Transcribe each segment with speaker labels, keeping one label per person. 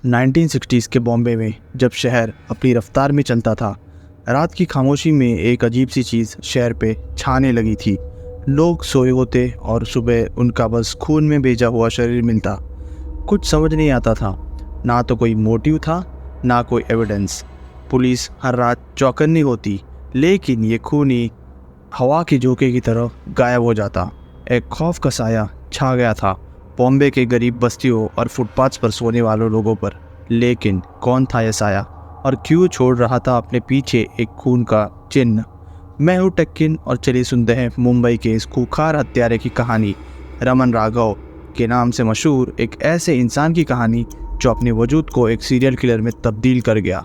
Speaker 1: 1960s के बॉम्बे में जब शहर अपनी रफ्तार में चलता था, रात की खामोशी में एक अजीब सी चीज़ शहर पे छाने लगी थी। लोग सोए होते और सुबह उनका बस खून में भेजा हुआ शरीर मिलता। कुछ समझ नहीं आता था, ना तो कोई मोटिव था, ना कोई एविडेंस। पुलिस हर रात चौकन्नी होती, लेकिन ये खून ही हवा के झोंके की तरह गायब हो जाता। एक खौफ का साया छा गया था बॉम्बे के गरीब बस्तियों और फुटपाथ्स पर सोने वालों लोगों पर। लेकिन कौन था यह साया और क्यों छोड़ रहा था अपने पीछे एक खून का चिन्ह? मैं हूँ टेक्किन और चलिए सुनते हैं मुंबई के इस खूंखार हत्यारे की कहानी। रमन राघव के नाम से मशहूर एक ऐसे इंसान की कहानी जो अपने वजूद को एक सीरियल किलर में तब्दील कर गया।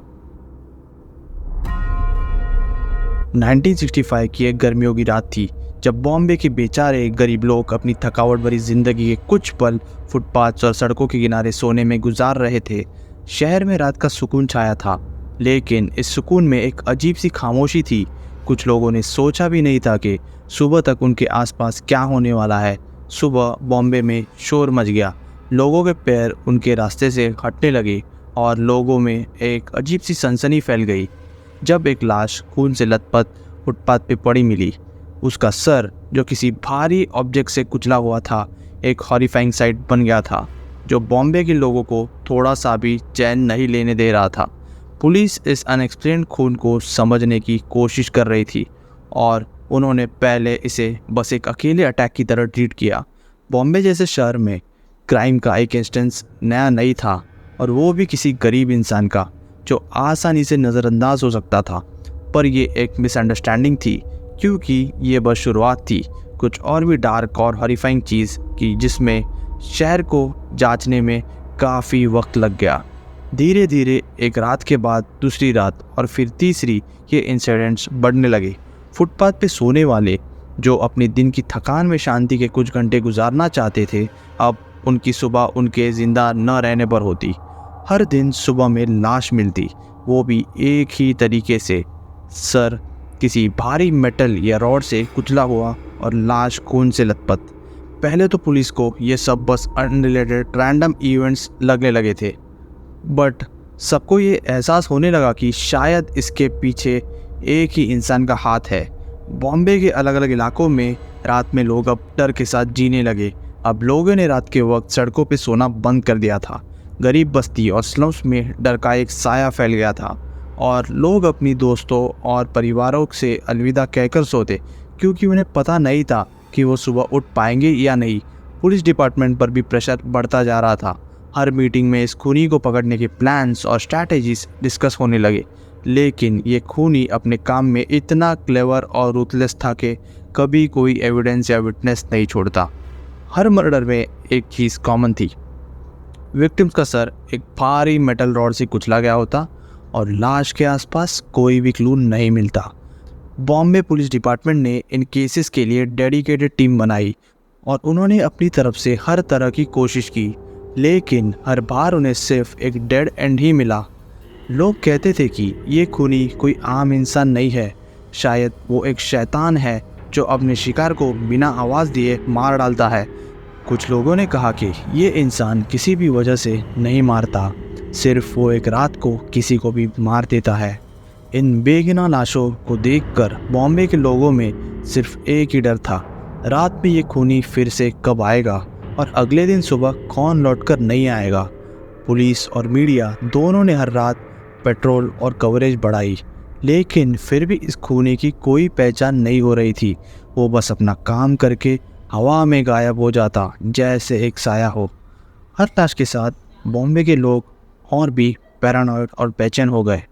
Speaker 1: 1965 की एक गर्मियों की रात थी जब बॉम्बे के बेचारे गरीब लोग अपनी थकावट भरी जिंदगी के कुछ पल फुटपाथ्स और सड़कों के किनारे सोने में गुजार रहे थे। शहर में रात का सुकून छाया था, लेकिन इस सुकून में एक अजीब सी खामोशी थी। कुछ लोगों ने सोचा भी नहीं था कि सुबह तक उनके आसपास क्या होने वाला है। सुबह बॉम्बे में शोर मच गया, लोगों के पैर उनके रास्ते से हटने लगे और लोगों में एक अजीब सी सनसनी फैल गई जब एक लाश खून से लथपथ फुटपाथ पे पड़ी मिली। उसका सर, जो किसी भारी ऑब्जेक्ट से कुचला हुआ था, एक हॉरिफाइंग साइट बन गया था जो बॉम्बे के लोगों को थोड़ा सा भी चैन नहीं लेने दे रहा था। पुलिस इस अनएक्सप्लेन्ड खून को समझने की कोशिश कर रही थी और उन्होंने पहले इसे बस एक अकेले अटैक की तरह ट्रीट किया। बॉम्बे जैसे शहर में क्राइम का एक इंस्टेंस नया नहीं था, और वो भी किसी गरीब इंसान का जो आसानी से नज़रअंदाज हो सकता था। पर यह एक मिसअंडरस्टैंडिंग थी, क्योंकि ये बस शुरुआत थी कुछ और भी डार्क और हॉरिफाइंग चीज़ की, जिसमें शहर को जांचने में काफ़ी वक्त लग गया। धीरे धीरे एक रात के बाद दूसरी रात और फिर तीसरी, ये इंसिडेंट्स बढ़ने लगे। फुटपाथ पे सोने वाले जो अपने दिन की थकान में शांति के कुछ घंटे गुजारना चाहते थे, अब उनकी सुबह उनके ज़िंदा न रहने पर होती। हर दिन सुबह में लाश मिलती, वो भी एक ही तरीके से, सर किसी भारी मेटल या रॉड से कुचला हुआ और लाश खून से लथपथ। पहले तो पुलिस को ये सब बस अनरिलेटेड रैंडम इवेंट्स लगने लगे थे, बट सबको ये एहसास होने लगा कि शायद इसके पीछे एक ही इंसान का हाथ है। बॉम्बे के अलग अलग इलाकों में रात में लोग अब डर के साथ जीने लगे। अब लोगों ने रात के वक्त सड़कों पे सोना बंद कर दिया था। गरीब बस्ती और स्लम्स में डर का एक साया फैल गया था और लोग अपनी दोस्तों और परिवारों से अलविदा कहकर सोते, क्योंकि उन्हें पता नहीं था कि वो सुबह उठ पाएंगे या नहीं। पुलिस डिपार्टमेंट पर भी प्रेशर बढ़ता जा रहा था। हर मीटिंग में इस खूनी को पकड़ने के प्लान्स और स्ट्रैटेजीज डिस्कस होने लगे, लेकिन ये खूनी अपने काम में इतना क्लेवर और रूथलेस था कि कभी कोई एविडेंस या विटनेस नहीं छोड़ता। हर मर्डर में एक चीज़ कॉमन थी, विक्टिम्स का सर एक भारी मेटल रॉड से कुचला गया होता और लाश के आसपास कोई भी क्लू नहीं मिलता। बॉम्बे पुलिस डिपार्टमेंट ने इन केसेस के लिए डेडिकेटेड टीम बनाई और उन्होंने अपनी तरफ से हर तरह की कोशिश की, लेकिन हर बार उन्हें सिर्फ एक डेड एंड ही मिला। लोग कहते थे कि ये खूनी कोई आम इंसान नहीं है, शायद वो एक शैतान है जो अपने शिकार को बिना आवाज़ दिए मार डालता है। कुछ लोगों ने कहा कि ये इंसान किसी भी वजह से नहीं मारता, सिर्फ वो एक रात को किसी को भी मार देता है। इन बेगुनाह लाशों को देखकर बॉम्बे के लोगों में सिर्फ एक ही डर था, रात में ये खूनी फिर से कब आएगा और अगले दिन सुबह कौन लौटकर नहीं आएगा। पुलिस और मीडिया दोनों ने हर रात पेट्रोल और कवरेज बढ़ाई, लेकिन फिर भी इस खूनी की कोई पहचान नहीं हो रही थी। वो बस अपना काम करके हवा में गायब हो जाता, जैसे एक साया हो। हर लाश के साथ बॉम्बे के लोग और भी पैरानॉइड और बेचैन हो गए।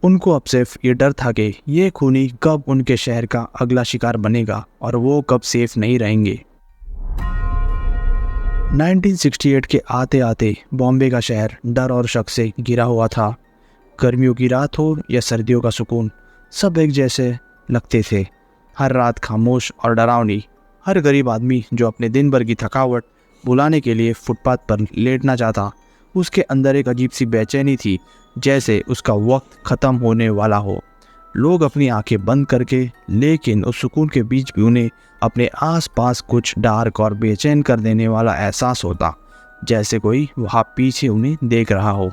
Speaker 1: उनको अब सिर्फ ये डर था कि ये खूनी कब उनके शहर का अगला शिकार बनेगा और वो कब सेफ नहीं रहेंगे। 1968 के आते आते बॉम्बे का शहर डर और शक से घिरा हुआ था। गर्मियों की रात हो या सर्दियों का सुकून, सब एक जैसे लगते थे। हर रात खामोश और डरावनी। हर गरीब आदमी जो अपने दिन भर की थकावट भुलाने के लिए फुटपाथ पर लेटना चाहता, उसके अंदर एक अजीब सी बेचैनी थी, जैसे उसका वक्त ख़त्म होने वाला हो। लोग अपनी आंखें बंद करके, लेकिन उस सुकून के बीच भी उन्हें अपने आसपास कुछ डार्क और बेचैन कर देने वाला एहसास होता, जैसे कोई वहाँ पीछे उन्हें देख रहा हो।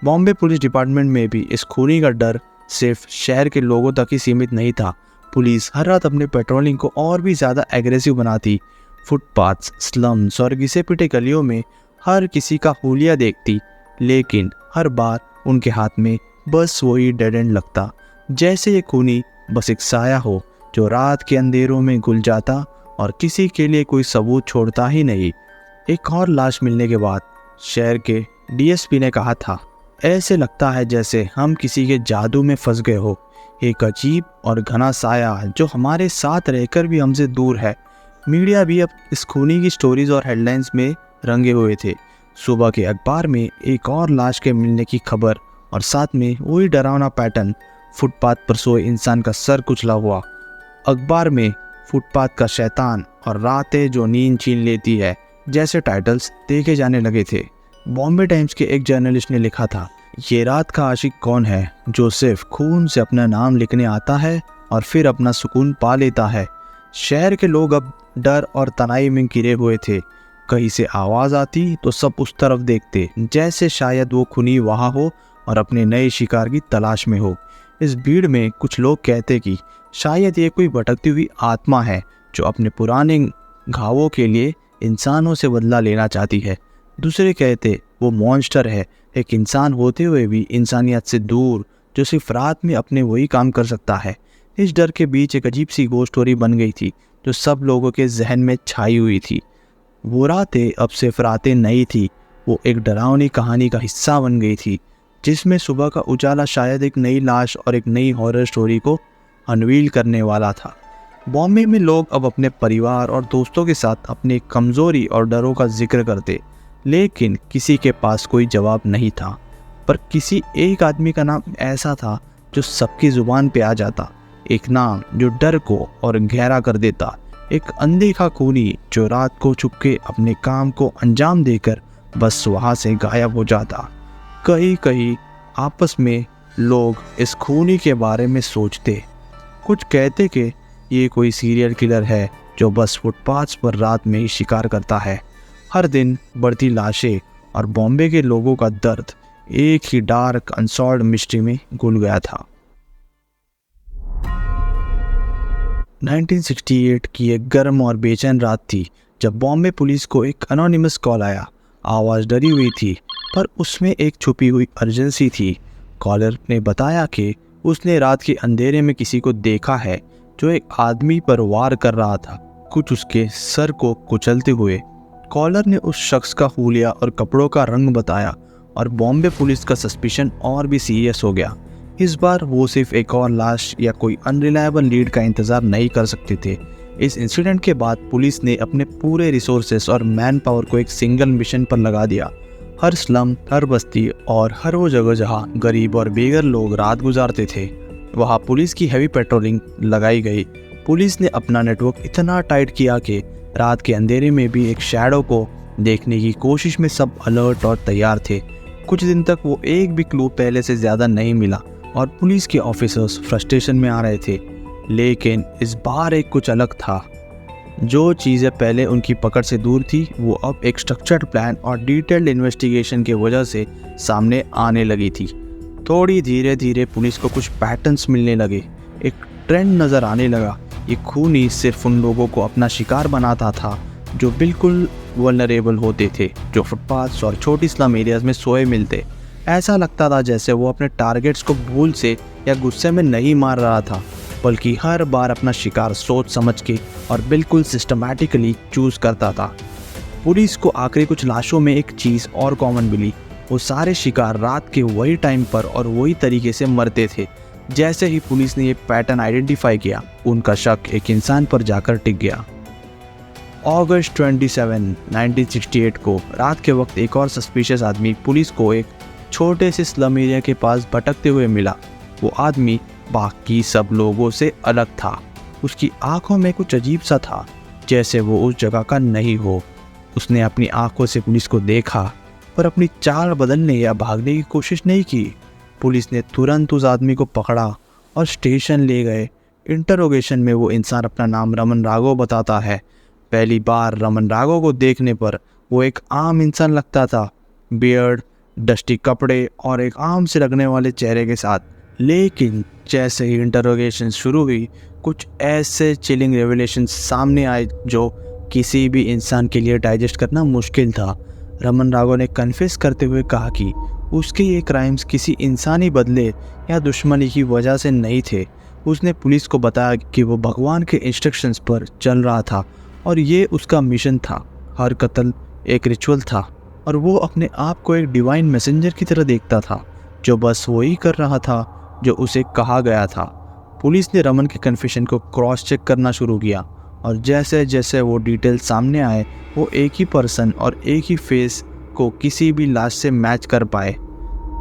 Speaker 1: बॉम्बे पुलिस डिपार्टमेंट में भी इस खूनी का डर सिर्फ शहर के लोगों तक ही सीमित नहीं था। पुलिस हर रात अपने पेट्रोलिंग को और भी ज़्यादा एग्रेसिव बनाती। फुटपाथ्स, स्लम्स और घिसे पिटे गलियों में हर किसी का हुलिया देखती, लेकिन हर बार उनके हाथ में बस वही डेड एंड लगता, जैसे ये खूनी बस एक साया हो जो रात के अंधेरों में घुल जाता और किसी के लिए कोई सबूत छोड़ता ही नहीं। एक और लाश मिलने के बाद शहर के डीएसपी ने कहा था, ऐसे लगता है जैसे हम किसी के जादू में फंस गए हो। एक अजीब और घना साया जो हमारे साथ रहकर भी हमसे दूर है। मीडिया भी अब इस खूनी की स्टोरीज और हेडलाइंस में रंगे हुए थे। सुबह के अखबार में एक और लाश के मिलने की खबर और साथ में वही डरावना पैटर्न, फुटपाथ पर सोए इंसान का सर कुचला हुआ। अखबार में फुटपाथ का शैतान और रातें जो नींद छीन लेती है जैसे टाइटल्स देखे जाने लगे थे। बॉम्बे टाइम्स के एक जर्नलिस्ट ने लिखा था, ये रात का आशिक कौन है जो सिर्फ खून से अपना नाम लिखने आता है और फिर अपना सुकून पा लेता है। शहर के लोग अब डर और तनाई में घिरे हुए थे। कहीं से आवाज़ आती तो सब उस तरफ देखते, जैसे शायद वो खूनी वहाँ हो और अपने नए शिकार की तलाश में हो। इस भीड़ में कुछ लोग कहते कि शायद ये कोई भटकती हुई आत्मा है जो अपने पुराने घावों के लिए इंसानों से बदला लेना चाहती है। दूसरे कहते वो मॉन्स्टर है, एक इंसान होते हुए भी इंसानियत से दूर, जो सिर्फ रात में अपने वही काम कर सकता है। इस डर के बीच एक अजीब सी गो स्टोरी बन गई थी जो सब लोगों के जहन में छाई हुई थी। वो रातें अब सिर्फ रातें नहीं थी, वो एक डरावनी कहानी का हिस्सा बन गई थी, जिसमें सुबह का उजाला शायद एक नई लाश और एक नई हॉरर स्टोरी को अनवील करने वाला था। बॉम्बे में लोग अब अपने परिवार और दोस्तों के साथ अपनी कमज़ोरी और डरों का जिक्र करते, लेकिन किसी के पास कोई जवाब नहीं था। पर किसी एक आदमी का नाम ऐसा था जो सबकी ज़ुबान पे आ जाता, एक नाम जो डर को और गहरा कर देता, एक अनदेखा खूनी जो रात को छुपके अपने काम को अंजाम देकर बस वहाँ से गायब हो जाता। कहीं कहीं आपस में लोग इस खूनी के बारे में सोचते। कुछ कहते कि ये कोई सीरियल किलर है जो बस फुटपाथ्स पर रात में ही शिकार करता है। हर दिन बढ़ती लाशें और बॉम्बे के लोगों का दर्द एक ही डार्क अनसॉल्व्ड मिस्ट्री में घुल गया था। 1968 की एक गर्म और बेचैन रात थी जब बॉम्बे पुलिस को एक अनोनिमस कॉल आया। आवाज़ डरी हुई थी, पर उसमें एक छुपी हुई अर्जेंसी थी। कॉलर ने बताया कि उसने रात के अंधेरे में किसी को देखा है जो एक आदमी पर वार कर रहा था, कुछ उसके सर को कुचलते हुए। कॉलर ने उस शख्स का हुलिया और कपड़ों का रंग बताया और बॉम्बे पुलिस का सस्पिशन और भी सीरियस हो गया। इस बार वो सिर्फ एक और लाश या कोई अनरिलायबल लीड का इंतज़ार नहीं कर सकते थे। इस इंसिडेंट के बाद पुलिस ने अपने पूरे रिसोर्सेस और मैन पावर को एक सिंगल मिशन पर लगा दिया। हर स्लम, हर बस्ती और हर वो जगह जहाँ गरीब और बेघर लोग रात गुजारते थे, वहाँ पुलिस की हैवी पेट्रोलिंग लगाई गई। पुलिस ने अपना नेटवर्क इतना टाइट किया कि रात के अंधेरे में भी एक शैडो को देखने की कोशिश में सब अलर्ट और तैयार थे। कुछ दिन तक वो एक भी क्लू पहले से ज़्यादा नहीं मिला और पुलिस के ऑफिसर्स फ्रस्ट्रेशन में आ रहे थे। लेकिन इस बार एक कुछ अलग था। जो चीज़ें पहले उनकी पकड़ से दूर थी, वो अब एक स्ट्रक्चर्ड प्लान और डिटेल्ड इन्वेस्टिगेशन की वजह से सामने आने लगी थी। थोड़ी धीरे धीरे पुलिस को कुछ पैटर्न्स मिलने लगे, एक ट्रेंड नज़र आने लगा। ये खूनी सिर्फ उन लोगों को अपना शिकार बनाता था जो बिल्कुल वल्नरेबल होते थे, जो फुटपाथ्स और छोटी स्लम एरियाज में सोए मिलते। ऐसा लगता था जैसे वो अपने टारगेट्स को भूल से या गुस्से में नहीं मार रहा था, बल्कि हर बार अपना शिकार सोच समझ के और बिल्कुल सिस्टमैटिकली चूज़ करता था। पुलिस को आखिरी कुछ लाशों में एक चीज़ और कॉमन मिली, वो सारे शिकार रात के वही टाइम पर और वही तरीके से मरते थे। जैसे ही पुलिस ने ये पैटर्न आइडेंटिफाई किया, उनका शक एक इंसान पर जाकर टिक गया। अगस्त 27, 1968 को रात के वक्त एक और सस्पिशियस आदमी पुलिस को एक छोटे से स्लम एरिया के पास भटकते हुए मिला। वो आदमी बाकी सब लोगों से अलग था। उसकी आंखों में कुछ अजीब सा था, जैसे वो उस जगह का नहीं हो। उसने अपनी आंखों से पुलिस को देखा, पर अपनी चाल बदलने या भागने की कोशिश नहीं की। पुलिस ने तुरंत उस आदमी को पकड़ा और स्टेशन ले गए। इंटरोगेशन में वो इंसान अपना नाम रमन राघव बताता है। पहली बार रमन राघव को देखने पर वो एक आम इंसान लगता था। बियर्ड, डस्टी कपड़े और एक आम से लगने वाले चेहरे के साथ। लेकिन जैसे ही इंटरोगेशन शुरू हुई, कुछ ऐसे चिलिंग रेवलेशन सामने आए जो किसी भी इंसान के लिए डाइजेस्ट करना मुश्किल था। रमन राघव ने कन्फेस करते हुए कहा कि उसके ये क्राइम्स किसी इंसानी बदले या दुश्मनी की वजह से नहीं थे। उसने पुलिस को बताया कि वो भगवान के इंस्ट्रक्शंस पर चल रहा था और ये उसका मिशन था। हर कत्ल एक रिचुअल था और वो अपने आप को एक डिवाइन मैसेंजर की तरह देखता था जो बस वही कर रहा था जो उसे कहा गया था। पुलिस ने रमन के कन्फेशन को क्रॉस चेक करना शुरू किया और जैसे जैसे वो डिटेल सामने आए, वो एक ही पर्सन और एक ही फेस को किसी भी लाश से मैच कर पाए।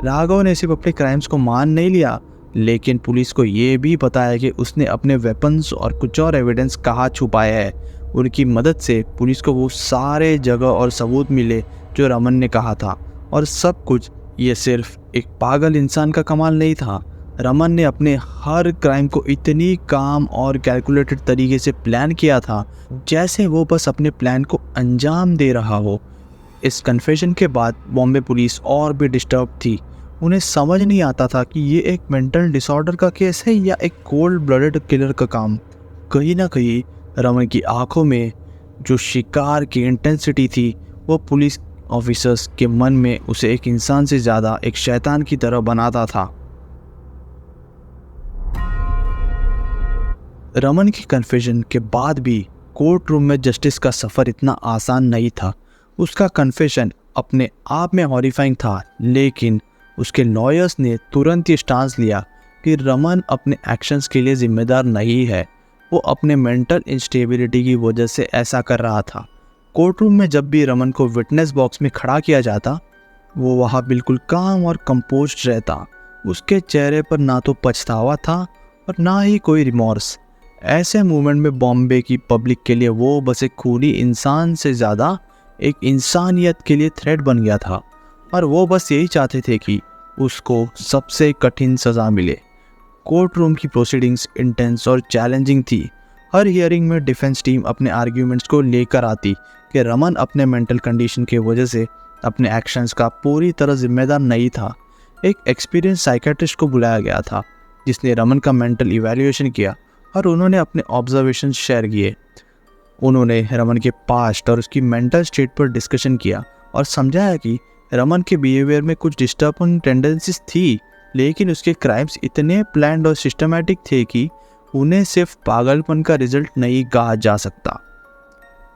Speaker 1: राघव ने सिर्फ अपने क्राइम्स को मान नहीं लिया, लेकिन पुलिस को ये भी बताया कि उसने अपने वेपन्स और कुछ और एविडेंस कहाँ छुपाया है। उनकी मदद से पुलिस को वो सारे जगह और सबूत मिले जो रमन ने कहा था, और सब कुछ ये सिर्फ एक पागल इंसान का कमाल नहीं था। रमन ने अपने हर क्राइम को इतनी काम और कैलकुलेटेड तरीके से प्लान किया था जैसे वो बस अपने प्लान को अंजाम दे रहा हो। इस कन्फेशन के बाद बॉम्बे पुलिस और भी डिस्टर्ब थी। उन्हें समझ नहीं आता था कि ये एक मेंटल डिसऑर्डर का केस है या एक कोल्ड ब्लडेड किलर का काम। कहीं ना कहीं रमन की आंखों में जो शिकार की इंटेंसिटी थी, वो पुलिस ऑफिसर्स के मन में उसे एक इंसान से ज़्यादा एक शैतान की तरह बनाता था। रमन की कन्फेशन के बाद भी कोर्ट रूम में जस्टिस का सफ़र इतना आसान नहीं था। उसका कन्फेशन अपने आप में हॉरिफाइंग था, लेकिन उसके लॉयर्स ने तुरंत ये स्टांस लिया कि रमन अपने एक्शंस के लिए जिम्मेदार नहीं है, वो अपने मेंटल इंस्टेबिलिटी की वजह से ऐसा कर रहा था। कोर्ट रूम में जब भी रमन को विटनेस बॉक्स में खड़ा किया जाता, वो वहाँ बिल्कुल काम और कंपोज्ड रहता। उसके चेहरे पर ना तो पछतावा था और ना ही कोई रिमॉर्स। ऐसे मूवमेंट में बॉम्बे की पब्लिक के लिए वो बस एक खूनी इंसान से ज़्यादा एक इंसानियत के लिए थ्रेट बन गया था, और वो बस यही चाहते थे कि उसको सबसे कठिन सज़ा मिले। कोर्ट रूम की प्रोसीडिंग्स इंटेंस और चैलेंजिंग थी। हर हियरिंग में डिफेंस टीम अपने आर्ग्यूमेंट्स को लेकर आती कि रमन अपने मेंटल कंडीशन की वजह से अपने एक्शंस का पूरी तरह जिम्मेदार नहीं था। एक एक्सपीरियंस साइकेट्रिस्ट को बुलाया गया था जिसने रमन का मेंटल इवैल्यूएशन किया और उन्होंने अपने ऑब्जर्वेशन शेयर किए। उन्होंने रमन के पास्ट और उसकी मेंटल स्टेट पर डिस्कशन किया और समझाया कि रमन के बिहेवियर में कुछ डिस्टर्बिंग टेंडेंसीज थी, लेकिन उसके क्राइम्स इतने प्लान्ड और सिस्टमैटिक थे कि उन्हें सिर्फ पागलपन का रिजल्ट नहीं कहा जा सकता।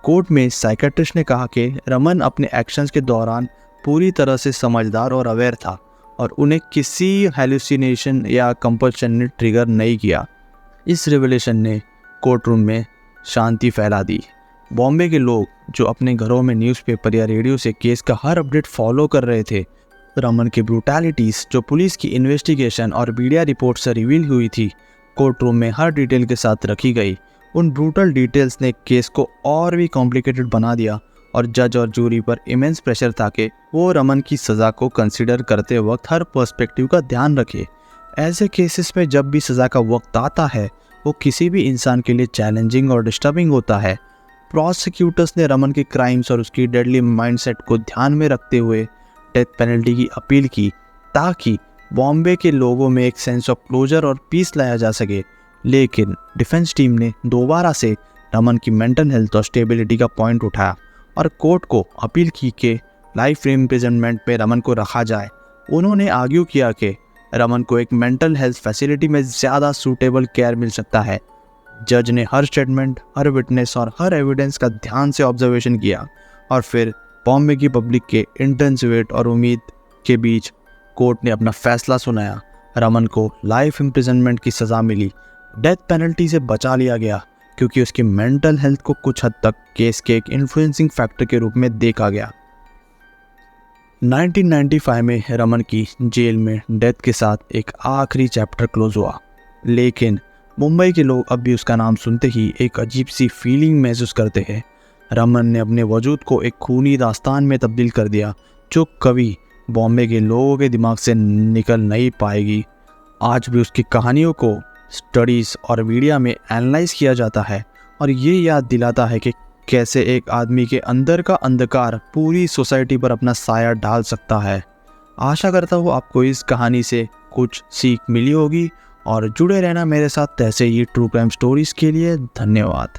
Speaker 1: कोर्ट में साइकेट्रिस्ट ने कहा कि रमन अपने एक्शंस के दौरान पूरी तरह से समझदार और अवेयर था और उन्हें किसी हेलुसिनेशन या कंपल्शन ने ट्रिगर नहीं किया। इस रिवलेशन ने कोर्ट रूम में शांति फैला दी। बॉम्बे के लोग जो अपने घरों में न्यूज़पेपर या रेडियो से केस का हर अपडेट फॉलो कर रहे थे, रमन की ब्रूटैलिटीज़ जो पुलिस की इन्वेस्टिगेशन और मीडिया रिपोर्ट से रिवील हुई थी, कोर्ट रूम में हर डिटेल के साथ रखी गई। उन ब्रूटल डिटेल्स ने केस को और भी कॉम्प्लिकेटेड बना दिया और जज और जूरी पर इमेंस प्रेशर था कि वो रमन की सज़ा को कंसिडर करते वक्त हर पर्सपेक्टिव का ध्यान रखे। ऐसे केसेस में जब भी सज़ा का वक्त आता है, वो किसी भी इंसान के लिए चैलेंजिंग और डिस्टर्बिंग होता है। प्रोसिक्यूटर्स ने रमन के क्राइम्स और उसकी डेडली माइंडसेट को ध्यान में रखते हुए डेथ पेनल्टी की अपील की, ताकि बॉम्बे के लोगों में एक सेंस ऑफ क्लोजर और पीस लाया जा सके। लेकिन डिफेंस टीम ने दोबारा से रमन की मेंटल हेल्थ और स्टेबिलिटी का पॉइंट उठाया और कोर्ट को अपील की कि लाइफ इम्प्रिजनमेंट में रमन को रखा जाए। उन्होंने आर्ग्यू किया कि रमन को एक मेंटल हेल्थ फैसिलिटी में ज़्यादा सूटेबल केयर मिल सकता है। जज ने हर स्टेटमेंट, हर विटनेस और हर एविडेंस का ध्यान से ऑब्जर्वेशन किया और फिर बॉम्बे की पब्लिक के इंटेंस वेट और उम्मीद के बीच कोर्ट ने अपना फैसला सुनाया। रमन को लाइफ इम्प्रिजनमेंट की सज़ा मिली। डेथ पेनल्टी से बचा लिया गया क्योंकि उसकी मेंटल हेल्थ को कुछ हद तक केस के एक इन्फ्लुएंसिंग फैक्टर के रूप में देखा गया। 1995 में रमन की जेल में डेथ के साथ एक आखिरी चैप्टर क्लोज हुआ, लेकिन मुंबई के लोग अब भी उसका नाम सुनते ही एक अजीब सी फीलिंग महसूस करते हैं। रमन ने अपने वजूद को एक खूनी दास्तान में तब्दील कर दिया जो कभी बॉम्बे के लोगों के दिमाग से निकल नहीं पाएगी। आज भी उसकी कहानियों को स्टडीज़ और मीडिया में एनालाइज किया जाता है और ये याद दिलाता है कि कैसे एक आदमी के अंदर का अंधकार पूरी सोसाइटी पर अपना साया डाल सकता है। आशा करता हूँ आपको इस कहानी से कुछ सीख मिली होगी और जुड़े रहना मेरे साथ ऐसे ही ट्रू क्राइम स्टोरीज़ के लिए। धन्यवाद।